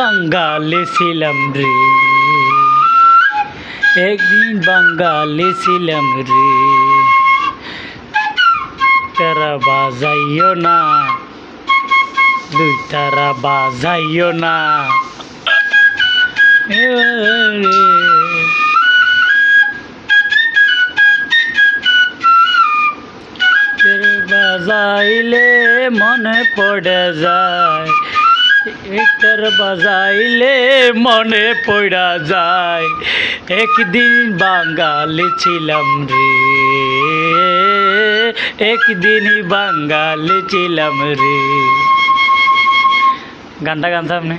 বাঙালি ছিলাম রে, একদিন বাঙালি ছিলাম রে। তারা বাজাইও না, দুই তারা বাজাইও না রে। বাজাইলে মনে পড়ে যায়, একটার বাজাইলে মনে পড়া যায়, একদিন বাঙালি ছিলাম রে, একদিন বাঙালি ছিলাম রে। গানটা গান আপনি।